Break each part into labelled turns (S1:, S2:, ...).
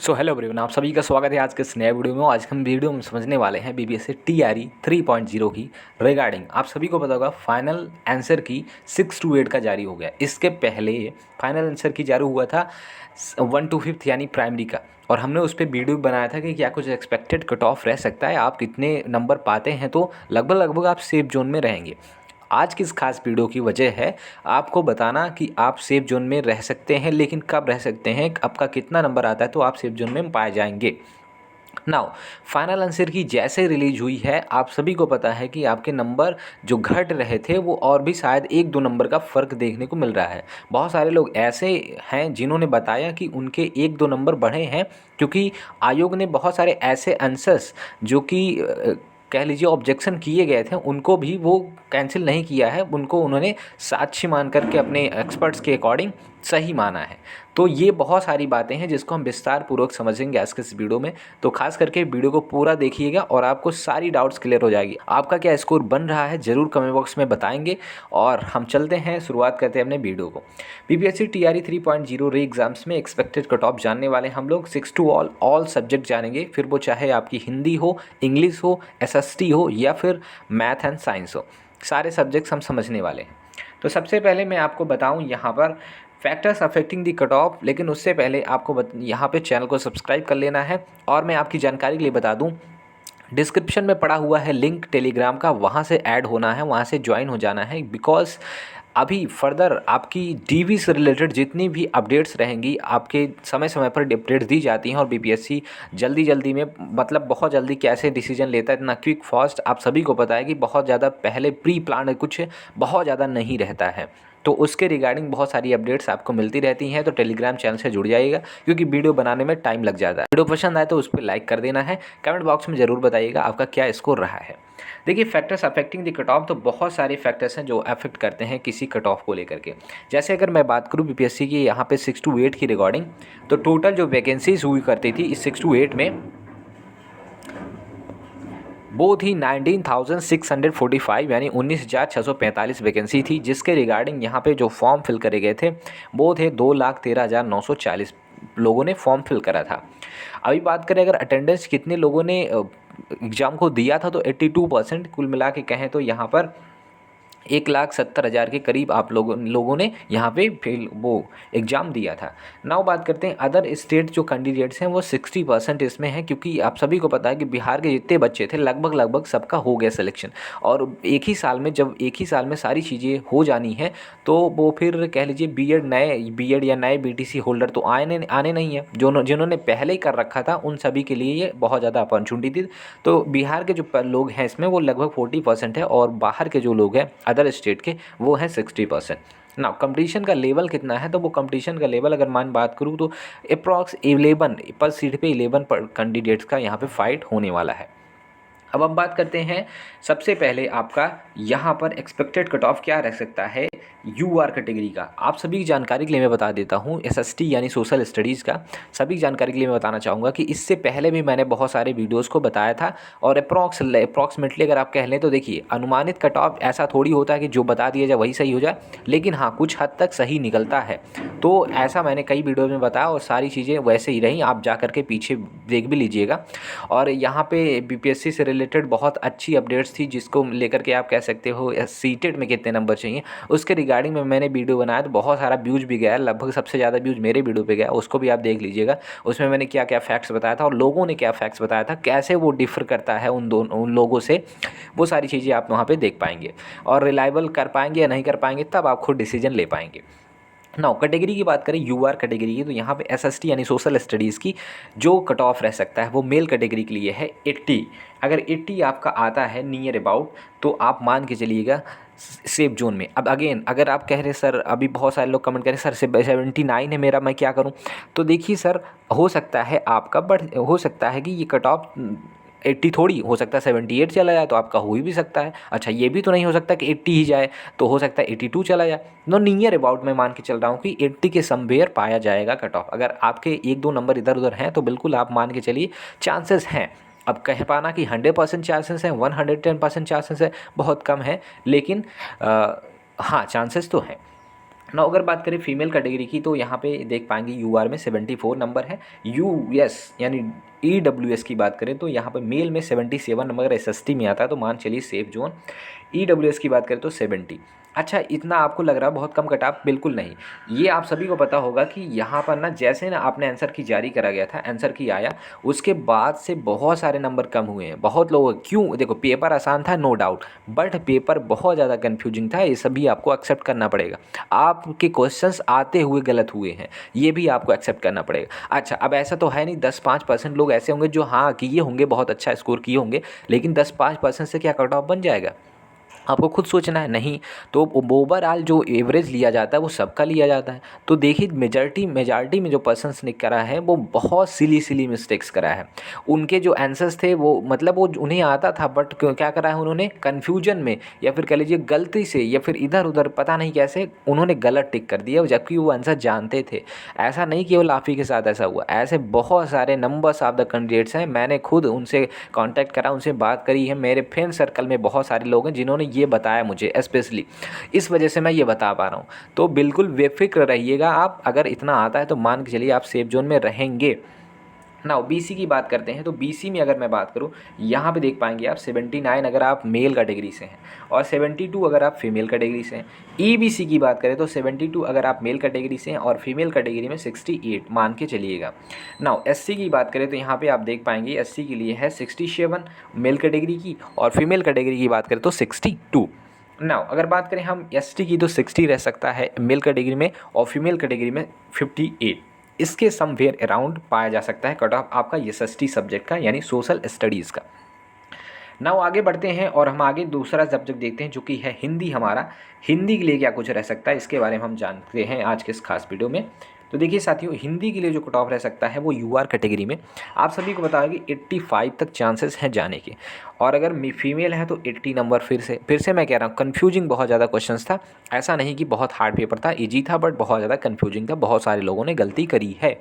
S1: Hello everyone, आप सभी का स्वागत है आज के इस नए वीडियो में। आज हम वीडियो में समझने वाले हैं बीपीएससी टीआरई 3.0 की रिगार्डिंग। आप सभी को पता होगा फाइनल आंसर की 6 to 8 का जारी हो गया। इसके पहले फाइनल आंसर की जारी हुआ था 1 to 5 यानी प्राइमरी का, और हमने उस पर वीडियो बनाया था कि क्या कुछ एक्सपेक्टेड कट ऑफ रह सकता है, आप कितने नंबर पाते हैं तो लगभग आप सेफ जोन में रहेंगे। आज की इस खास वीडियो की वजह है आपको बताना कि आप सेफ जोन में रह सकते हैं, लेकिन कब रह सकते हैं, आपका कितना नंबर आता है तो आप सेफ जोन में पाए जाएंगे। नाउ फाइनल आंसर की जैसे रिलीज हुई है, आप सभी को पता है कि आपके नंबर जो घट रहे थे वो और भी शायद 1-2 नंबर का फ़र्क देखने को मिल रहा है। बहुत सारे लोग ऐसे हैं जिन्होंने बताया कि उनके 1-2 नंबर बढ़े हैं, क्योंकि आयोग ने बहुत सारे ऐसे आंसर्स जो कि कह लीजिए ऑब्जेक्शन किए गए थे उनको भी वो कैंसिल नहीं किया है, उनको उन्होंने साक्ष्य मान करके अपने एक्सपर्ट्स के अकॉर्डिंग सही माना है। तो ये बहुत सारी बातें हैं जिसको हम विस्तार पूर्वक समझेंगे आज के इस वीडियो में। तो खास करके वीडियो को पूरा देखिएगा और आपको सारी डाउट्स क्लियर हो जाएगी। आपका क्या स्कोर बन रहा है ज़रूर कमेंट बॉक्स में बताएंगे। और हम चलते हैं, शुरुआत करते हैं अपने वीडियो को। बीपीएससी टीआरई 3.0 री एग्जाम्स में एक्सपेक्टेड कट ऑफ जानने वाले हम लोग 6 to ऑल सब्जेक्ट जानेंगे, फिर वो चाहे आपकी हिंदी हो, इंग्लिश हो, एसएसटी हो या फिर मैथ एंड साइंस हो, सारे सब्जेक्ट्स हम समझने वाले हैं। तो सबसे पहले मैं आपको बताऊं यहाँ पर फैक्टर्स अफेक्टिंग दी कट ऑफ, लेकिन उससे पहले आपको यहाँ पे चैनल को सब्सक्राइब कर लेना है। और मैं आपकी जानकारी के लिए बता दूं, डिस्क्रिप्शन में पड़ा हुआ है लिंक टेलीग्राम का, वहाँ से ऐड होना है, वहाँ से ज्वाइन हो जाना है। बिकॉज अभी फर्दर आपकी डीवी से रिलेटेड जितनी भी अपडेट्स रहेंगी, आपके समय समय पर अपडेट्स दी जाती हैं। और बीपीएससी जल्दी में, मतलब बहुत जल्दी कैसे डिसीजन लेता है, इतना क्विक फास्ट आप सभी को पता है कि बहुत ज़्यादा पहले प्री प्लान कुछ बहुत ज़्यादा नहीं रहता है। तो उसके रिगार्डिंग बहुत सारी अपडेट्स आपको मिलती रहती हैं। तो टेलीग्राम चैनल से जुड़ जाइएगा, क्योंकि वीडियो बनाने में टाइम लग जाता है। वीडियो पसंद आए तो उस पर लाइक कर देना है। कमेंट बॉक्स में ज़रूर बताइएगा आपका क्या स्कोर रहा है। देखिए, factors affecting the cut off, तो बहुत सारे फैक्टर्स हैं जो अफेक्ट करते हैं किसी कट ऑफ को लेकर के। जैसे अगर मैं बात करूँ बीपीएससी की यहाँ पे 6 to 8 की रिगार्डिंग, तो टोटल जो वैकेंसीज हुई करती थी इस 6 to 8 में वो थी 19,645 यानी 19,645 वैकेंसी थी, जिसके रिगार्डिंग यहाँ पे जो फॉर्म फिल करे गए थे वो थे 2,13,940 लोगों ने फॉर्म फिल करा था। अभी बात करें अगर अटेंडेंस कितने लोगों ने एग्ज़ाम को दिया था, तो 82% कुल मिला के कहें तो यहाँ पर 1,70,000 के करीब आप लोगों ने यहाँ पे वो एग्ज़ाम दिया था। नाउ बात करते हैं अदर स्टेट जो कैंडिडेट्स हैं वो 60% इसमें हैं, क्योंकि आप सभी को पता है कि बिहार के जितने बच्चे थे लगभग सबका हो गया सिलेक्शन। और एक ही साल में, जब एक ही साल में सारी चीज़ें हो जानी हैं, तो वो फिर कह लीजिए बीएड या नए बीटीसी होल्डर तो आने नहीं है। जिन्होंने पहले ही कर रखा था उन सभी के लिए ये बहुत ज़्यादा अपॉर्चुनिटी थी। तो बिहार के जो लोग हैं इसमें वो लगभग 40% है, और बाहर के जो लोग हैं अदर स्टेट के वो हैं 60%। ना कंपटीशन का लेवल कितना है, तो वो कंपटीशन का लेवल अगर बात करूँ तो अप्रॉक्स 11 पर सीट पे 11 पर कैंडिडेट्स का यहाँ पे फाइट होने वाला है। अब हम बात करते हैं, सबसे पहले आपका यहाँ पर एक्सपेक्टेड कट ऑफ क्या रह सकता है यूआर कैटेगरी का। आप सभी की जानकारी के लिए मैं बता देता हूँ, एसएसटी यानी सोशल स्टडीज़ का सभी जानकारी के लिए मैं बताना चाहूँगा कि इससे पहले भी मैंने बहुत सारे वीडियोस को बताया था। और अप्रॉक्सीमेटली अगर आप कह लें तो देखिए, अनुमानित कट ऑफ ऐसा थोड़ी होता है कि जो बता दिया जाए वही सही हो जाए, लेकिन हाँ कुछ हद तक सही निकलता है। तो ऐसा मैंने कई वीडियो में बताया और सारी चीज़ें वैसे ही रहीं, आप जा करके पीछे देख भी लीजिएगा। और यहाँ पे बीपीएससी से रिलेटेड बहुत अच्छी अपडेट्स थी, जिसको लेकर के आप कह सकते हो सीटेट में कितने नंबर चाहिए उसके रिगार्डिंग में मैंने वीडियो बनाया, तो बहुत सारा व्यूज़ भी गया, लगभग सबसे ज़्यादा व्यूज़ मेरे वीडियो पे गया, उसको भी आप देख लीजिएगा। उसमें मैंने क्या क्या फैक्ट्स बताया था और लोगों ने क्या फैक्ट्स बताया था, कैसे वो डिफ़र करता है उन लोगों से, वो सारी चीज़ें आप वहाँ पे देख पाएंगे। और रिलायबल कर पाएंगे या नहीं कर पाएंगे तब आप खुद डिसीजन ले पाएंगे। नाउ कैटेगरी की बात करें यूआर कैटेगरी की, तो यहाँ पे एसएसटी यानी सोशल स्टडीज़ की जो कट ऑफ रह सकता है वो मेल कैटेगरी के लिए है 80। अगर 80 आपका आता है नियर अबाउट, तो आप मान के चलिएगा सेफ जोन में। अब अगेन अगर आप कह रहे सर, अभी बहुत सारे लोग कमेंट करें सर 79 है मेरा, मैं क्या करूं, तो देखिए सर, हो सकता है आपका, बट हो सकता है कि ये कट ऑफ 80 थोड़ी हो सकता है 78 चला जाए, तो आपका हो भी सकता है। अच्छा, ये भी तो नहीं हो सकता कि 80 ही जाए, तो हो सकता है 82 चला जाए। नो, नियर अबाउट मैं मान के चल रहा हूँ कि 80 के समवेयर पाया जाएगा कट ऑफ। अगर आपके 1-2 नंबर इधर उधर हैं तो बिल्कुल आप मान के चलिए चांसेस हैं। अब कह पाना कि 100% चांसेस हैं, 110% चांसेस है, बहुत कम है, लेकिन हाँ चांसेस तो हैं। ना अगर बात करें फीमेल कैटेगरी की तो यहाँ पे देख पाएंगे यूआर में 74 नंबर है, यूएस यानी ईडब्ल्यूएस की बात करें तो यहाँ पे मेल में 77 नंबर, अगर एसएसटी में आता है तो मान चलिए सेफ जोन। ईडब्ल्यूएस की बात करें तो 70। अच्छा, इतना आपको लग रहा है बहुत कम कट ऑफ, बिल्कुल नहीं। ये आप सभी को पता होगा कि यहाँ पर ना जैसे ना आपने आंसर की जारी करा गया था, आंसर की आया, उसके बाद से बहुत सारे नंबर कम हुए हैं। बहुत लोग, क्यों, देखो पेपर आसान था नो डाउट, बट पेपर बहुत ज़्यादा कन्फ्यूजिंग था, ये सभी आपको एक्सेप्ट करना पड़ेगा। आपके क्वेश्चंस आते हुए गलत हुए हैं, ये भी आपको एक्सेप्ट करना पड़ेगा। अच्छा, अब ऐसा तो है नहीं 10-5% लोग ऐसे होंगे जो हाँ किए होंगे, बहुत अच्छा स्कोर किए होंगे, लेकिन 10-5% से क्या कट ऑफ बन जाएगा? आपको खुद सोचना है, नहीं। तो ओवरऑल जो एवरेज लिया जाता है वो सबका लिया जाता है। तो देखिए मेजॉरिटी में जो पर्सन्स ने करा है वो बहुत सिली मिस्टेक्स करा है। उनके जो आंसर्स थे वो मतलब वो उन्हें आता था, बट क्या करा है उन्होंने कन्फ्यूजन में, या फिर कह लीजिए गलती से, या फिर इधर उधर पता नहीं कैसे उन्होंने गलत टिक कर दिया, जबकि वो आंसर जानते थे। ऐसा नहीं केवल आप ही के साथ ऐसा हुआ, ऐसे बहुत सारे नंबर्स ऑफ द कैंडिडेट्स हैं। मैंने खुद उनसे कांटेक्ट करा, उनसे बात करी है। मेरे फ्रेंड सर्कल में बहुत सारे लोग हैं जिन्होंने ये बताया मुझे स्पेशली, इस वजह से मैं ये बता पा रहा हूँ। तो बिल्कुल बेफिक्र रहिएगा आप, अगर इतना आता है तो मान के चलिए आप सेफ जोन में रहेंगे। ना बीसी की बात करते हैं तो बीसी में अगर मैं बात करूं, यहाँ पे देख पाएंगे आप 79 अगर आप मेल कैटेगरी से हैं और 72 अगर आप फीमेल कैटेगरी से हैं। ईबीसी की बात करें तो 72 अगर आप मेल कैटेगरी से हैं और फीमेल कैटेगरी में 68 मान के चलिएगा। ना एससी की बात करें तो यहाँ पे आप देख पाएंगे एससी के लिए है 67 मेल कैटेगरी की, और फीमेल कैटेगरी की बात करें तो 62। ना अगर बात करें हम एसटी की तो 60 रह सकता है मेल कैटेगरी में, और फीमेल कैटेगरी में 58। इसके समवेयर अराउंड पाया जा सकता है कट ऑफ आपका एसएसटी सब्जेक्ट का, यानी सोशल स्टडीज़ का। नाउ आगे बढ़ते हैं और हम आगे दूसरा सब्जेक्ट देखते हैं जो कि है हिंदी। हमारा हिंदी के लिए क्या कुछ रह सकता है इसके बारे में हम जानते हैं आज के इस खास वीडियो में। तो देखिए साथियों, हिंदी के लिए जो कट ऑफ रह सकता है वो यूआर कैटेगरी में आप सभी को बताया कि 85 तक चांसेस हैं जाने के, और अगर फीमेल है तो 80 नंबर। फिर से मैं कह रहा हूँ कन्फ्यूजिंग बहुत ज़्यादा क्वेश्चंस था, ऐसा नहीं कि बहुत हार्ड पेपर था, इजी था, बट बहुत ज़्यादा कन्फ्यूजिंग था, बहुत सारे लोगों ने गलती करी है।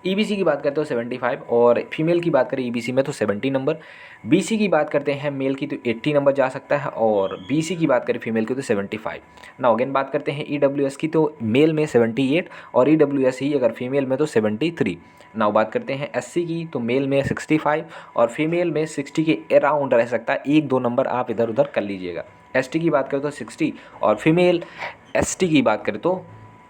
S1: ईबीसी की बात करते हो 75, और फीमेल की बात करें ईबीसी में तो 70 नंबर। बीसी की बात करते हैं मेल की तो 80 नंबर जा सकता है, और बीसी की बात करें फीमेल की तो 75। ना अगेन बात करते हैं ईडब्ल्यूएस की तो मेल में 78 और ईडब्ल्यूएस ही अगर फीमेल में तो 73। नाउ बात करते हैं एससी की तो मेल में 65 और फीमेल में 60 के अराउंड रह सकता है, 1-2 नंबर आप इधर उधर कर लीजिएगा। एसटी की बात करें तो 60 और फीमेल एसटी की बात करें तो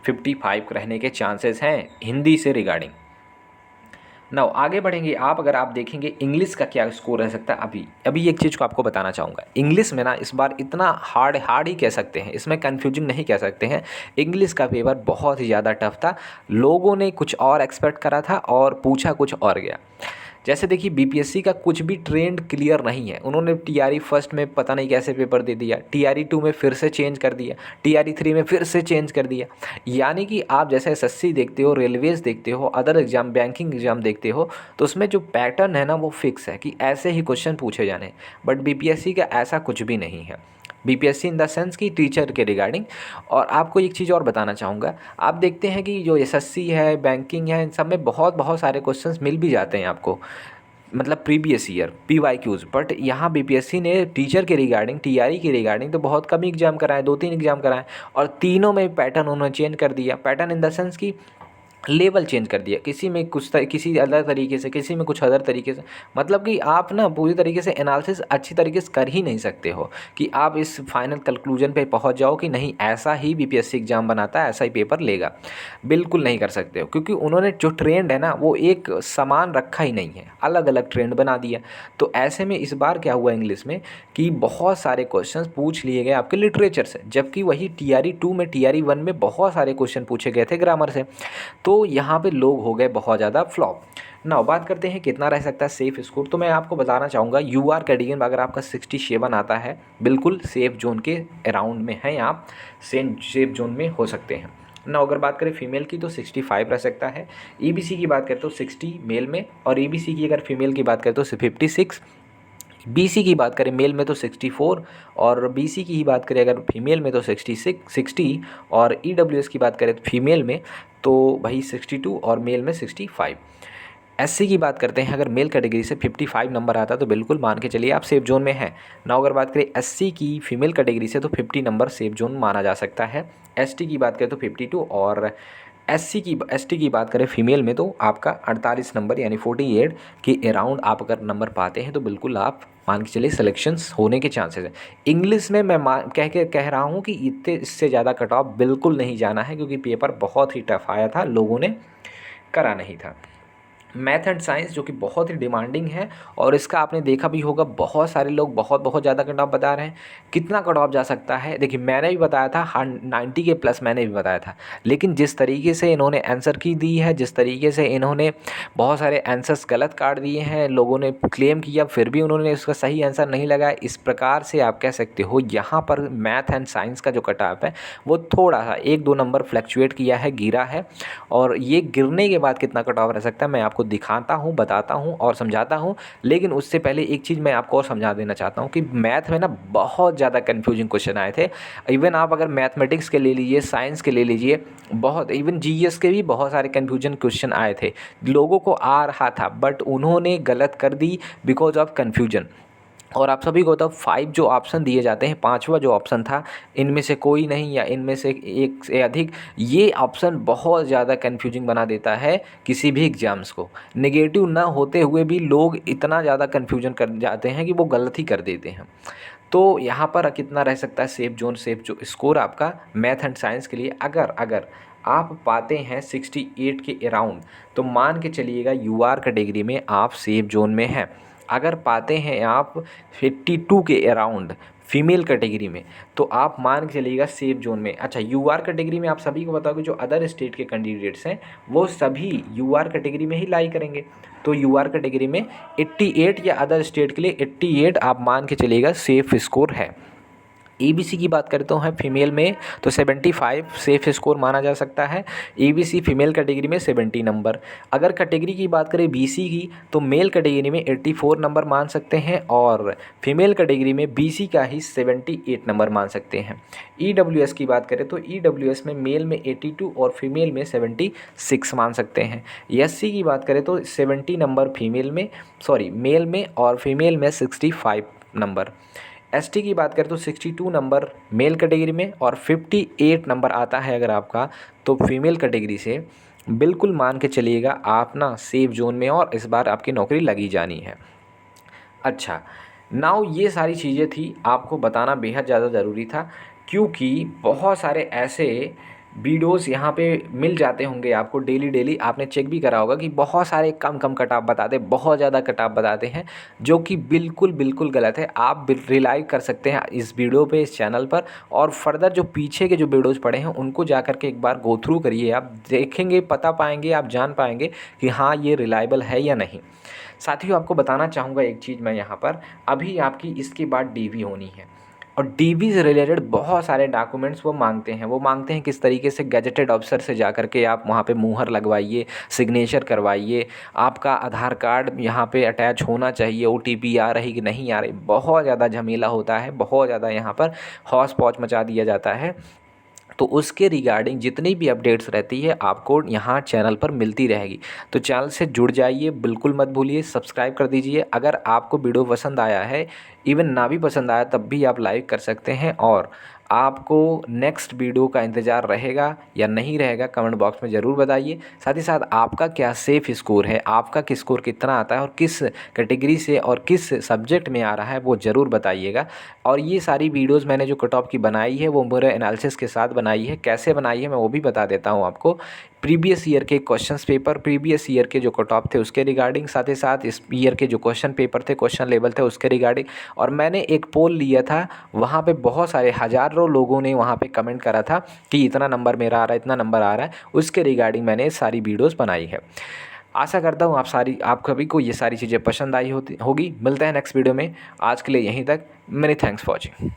S1: 55 रहने के चांसेस हैं हिंदी से रिगार्डिंग। नाउ आगे बढ़ेंगे आप, अगर आप देखेंगे इंग्लिश का क्या स्कोर रह सकता है। अभी एक चीज़ को आपको बताना चाहूँगा, इंग्लिश में ना इस बार इतना हार्ड ही कह सकते हैं, इसमें कन्फ्यूजिंग नहीं कह सकते हैं। इंग्लिश का पेपर बहुत ही ज़्यादा टफ था, लोगों ने कुछ और एक्सपेक्ट करा था और पूछा कुछ और गया। जैसे देखिए बीपीएससी का कुछ भी ट्रेंड क्लियर नहीं है, उन्होंने टीआरई फर्स्ट में पता नहीं कैसे पेपर दे दिया, टीआरई 2 में फिर से चेंज कर दिया, टीआरई 3 में फिर से चेंज कर दिया। यानी कि आप जैसे एसएससी देखते हो, रेलवेज़ देखते हो, अदर एग्जाम, बैंकिंग एग्जाम देखते हो, तो उसमें जो पैटर्न है ना वो फिक्स है कि ऐसे ही क्वेश्चन पूछे जाने, बट बीपीएससी का ऐसा कुछ भी नहीं है। बीपीएससी इन द सेंस कि टीचर के रिगार्डिंग। और आपको एक चीज़ और बताना चाहूँगा, आप देखते हैं कि जो एसएससी है, बैंकिंग है, इन सब में बहुत सारे क्वेश्चंस मिल भी जाते हैं आपको, मतलब प्रीवियस ईयर पीवाईक्यूज़, बट यहाँ बीपीएससी ने टीचर के रिगार्डिंग, टीआरई के रिगार्डिंग तो बहुत कम एग्जाम कराए, 2-3 एग्जाम कराए, और तीनों में पैटर्न उन्होंने चेंज कर दिया। पैटर्न इन द सेंस कि लेवल चेंज कर दिया, किसी में किसी अलग तरीके से, किसी में कुछ अदर तरीके से। मतलब कि आप ना पूरी तरीके से एनालिसिस अच्छी तरीके से कर ही नहीं सकते हो कि आप इस फाइनल कंक्लूजन पे पहुंच जाओ कि नहीं ऐसा ही बीपीएससी एग्जाम बनाता है, ऐसा ही पेपर लेगा। बिल्कुल नहीं कर सकते हो, क्योंकि उन्होंने जो ट्रेंड है ना वो एक समान रखा ही नहीं है, अलग अलग ट्रेंड बना दिया। तो ऐसे में इस बार क्या हुआ इंग्लिश में कि बहुत सारे क्वेश्चन पूछ लिए गए आपके लिटरेचर से, जबकि वही टीआरई 2 में, टीआरई 1 में बहुत सारे क्वेश्चन पूछे गए थे ग्रामर से। तो यहाँ पे लोग हो गए बहुत ज़्यादा फ्लॉप। नाउ बात करते हैं कितना रह सकता है सेफ स्कोर। तो मैं आपको बताना चाहूँगा यूआर कैटेगरी में अगर आपका 67 आता है, बिल्कुल सेफ जोन के अराउंड में हैं आप, सेफ जोन में हो सकते हैं ना। अगर बात करें फीमेल की तो 65 रह सकता है। ईबीसी की बात करें तो 60 मेल में, और ईबीसी की अगर फीमेल की बात करें तो 56। बीसी की बात करें मेल में तो 64, और बीसी की ही बात करें अगर फीमेल में तो 60, और ईडब्ल्यूएस की बात करें तो फीमेल में तो भाई 62 और मेल में 65। एससी की बात करते हैं, अगर मेल कैटेगरी से 55 नंबर आता है तो बिल्कुल मान के चलिए आप सेफ जोन में हैं। ना अगर बात करें एससी की फीमेल कैटेगरी से तो 50 नंबर सेफ जोन माना जा सकता है। एसटी की बात करें तो 52 और एसटी की बात करें फीमेल में तो आपका 48 नंबर यानी 48 के अराउंड आप अगर नंबर पाते हैं तो बिल्कुल आप मान के चलिए सिलेक्शंस होने के चांसेस हैं। इंग्लिश में मैं कह रहा हूँ कि इतने इससे ज़्यादा कट ऑफ बिल्कुल नहीं जाना है, क्योंकि पेपर बहुत ही टफ आया था, लोगों ने करा नहीं था। मैथ एंड साइंस जो कि बहुत ही डिमांडिंग है और इसका आपने देखा भी होगा, बहुत सारे लोग बहुत ज़्यादा कट ऑफ बता रहे हैं। कितना कट ऑफ जा सकता है, देखिए मैंने भी बताया था 90 के प्लस मैंने भी बताया था, लेकिन जिस तरीके से इन्होंने आंसर की दी है, जिस तरीके से इन्होंने बहुत सारे आंसर्स गलत काट दिए हैं, लोगों ने क्लेम किया फिर भी उन्होंने उसका सही आंसर नहीं लगाया। इस प्रकार से आप कह सकते हो यहाँ पर मैथ एंड साइंस का जो कट ऑफ है वो थोड़ा सा 1-2 नंबर फ्लैक्चुएट किया है, गिरा है। और ये गिरने के बाद कितना कट ऑफ रह सकता है मैं आपको दिखाता हूँ, बताता हूँ और समझाता हूँ। लेकिन उससे पहले एक चीज़ मैं आपको और समझा देना चाहता हूँ कि मैथ में ना बहुत ज़्यादा कन्फ्यूजिंग क्वेश्चन आए थे। इवन आप अगर मैथमेटिक्स के ले लीजिए, साइंस के ले लीजिए, बहुत इवन जीएस के भी बहुत सारे कन्फ्यूजन क्वेश्चन आए थे। लोगों को आ रहा था बट उन्होंने गलत कर दी बिकॉज ऑफ कन्फ्यूजन। और आप सभी को बताओ 5 जो ऑप्शन दिए जाते हैं, 5वां जो ऑप्शन था, इनमें से कोई नहीं या इनमें से एक से अधिक, ये ऑप्शन बहुत ज़्यादा कन्फ्यूजिंग बना देता है किसी भी एग्ज़ाम्स को। नेगेटिव ना होते हुए भी लोग इतना ज़्यादा कन्फ्यूजन कर जाते हैं कि वो गलत ही कर देते हैं। तो यहाँ पर कितना रह सकता है सेफ जोन, सेफ जो स्कोर आपका मैथ एंड साइंस के लिए अगर आप पाते हैं 68 के अराउंड तो मान के चलिएगा यूआर कैटेगरी में आप सेफ जोन में हैं। अगर पाते हैं आप 52 के अराउंड फीमेल कैटेगरी में तो आप मान के चलिएगा सेफ जोन में। अच्छा, यूआर कैटेगरी में आप सभी को बताओ कि जो अदर स्टेट के कैंडिडेट्स हैं वो सभी यूआर कैटेगरी में ही लाई करेंगे। तो यूआर कैटेगरी में 88 या अदर स्टेट के लिए 88 आप मान के चलिएगा सेफ स्कोर है। एबीसी की बात करते हैं फीमेल में तो 75 सेफ स्कोर माना जा सकता है। एबीसी फीमेल कैटेगरी में 70 नंबर। अगर कैटेगरी की बात करें बीसी की तो मेल कैटेगरी में 84 नंबर मान सकते हैं और फीमेल कैटेगरी में बीसी का ही 78 नंबर मान सकते हैं। ईडब्ल्यूएस की बात करें तो ईडब्ल्यूएस में मेल में 82 और फीमेल में 76 मान सकते हैं। एससी की बात करें तो 70 नंबर मेल में और फीमेल में 65 नंबर। एसटी की बात करें तो 62 नंबर मेल कैटेगरी में और 58 नंबर आता है अगर आपका तो फीमेल कैटेगरी से बिल्कुल मान के चलिएगा आप ना सेफ जोन में और इस बार आपकी नौकरी लगी जानी है। अच्छा, नाउ ये सारी चीज़ें थी आपको बताना बेहद ज़्यादा ज़रूरी था, क्योंकि बहुत सारे ऐसे वीडियोस यहाँ पे मिल जाते होंगे आपको डेली आपने चेक भी करा होगा कि बहुत सारे कम कट ऑफ बताते, बहुत ज़्यादा कट ऑफ बताते हैं, जो कि बिल्कुल गलत है। आप रिलाई कर सकते हैं इस वीडियो पे, इस चैनल पर, और फर्दर जो पीछे के जो वीडियोज़ पड़े हैं उनको जा कर के एक बार गो थ्रू करिए। आप देखेंगे, पता पाएंगे, आप जान पाएंगे कि हाँ ये रिलायबल है या नहीं। साथियों, आपको बताना चाहूँगा एक चीज़ मैं यहाँ पर, अभी आपकी इसके बाद डीवी होनी है और डीवी से रिलेटेड बहुत सारे डॉक्यूमेंट्स वो मांगते हैं किस तरीके से गैजेटेड ऑफिसर से जा कर के आप वहाँ पे मुहर लगवाइए, सिग्नेचर करवाइए, आपका आधार कार्ड यहाँ पे अटैच होना चाहिए, ओटीपी आ रही कि नहीं आ रही, बहुत ज़्यादा झमेला होता है, बहुत ज़्यादा यहाँ पर हौच पौच मचा दिया जाता है। तो उसके रिगार्डिंग जितनी भी अपडेट्स रहती है आपको यहाँ चैनल पर मिलती रहेगी। तो चैनल से जुड़ जाइए, बिल्कुल मत भूलिए, सब्सक्राइब कर दीजिए। अगर आपको वीडियो पसंद आया है, इवन ना भी पसंद आया तब भी आप लाइक कर सकते हैं। और आपको नेक्स्ट वीडियो का इंतज़ार रहेगा या नहीं रहेगा कमेंट बॉक्स में ज़रूर बताइए। साथ ही साथ आपका क्या सेफ स्कोर है, आपका किस स्कोर कितना आता है और किस कैटेगरी से और किस सब्जेक्ट में आ रहा है वो ज़रूर बताइएगा। और ये सारी वीडियोज़ मैंने जो कट ऑफ की बनाई है वो मेरे एनालिसिस के साथ बनाई है, कैसे बनाई है मैं वो भी बता देता हूँ आपको। प्रीवियस ईयर के क्वेश्चंस पेपर, प्रीवियस ईयर के जो कट ऑफ थे उसके रिगार्डिंग, साथ ही साथ इस ईयर के जो क्वेश्चन पेपर थे, क्वेश्चन लेवल थे उसके रिगार्डिंग। और मैंने एक पोल लिया था, वहाँ पे बहुत सारे हज़ारों लोगों ने वहाँ पे कमेंट करा था कि इतना नंबर मेरा आ रहा है, इतना नंबर आ रहा है, उसके रिगार्डिंग मैंने सारी वीडियोज़ बनाई है। आशा करता हूँ आप सभी को ये सारी चीज़ें पसंद आई होगी। मिलते हैं नेक्स्ट वीडियो में, आज के लिए यहीं तक। Many thanks for watching.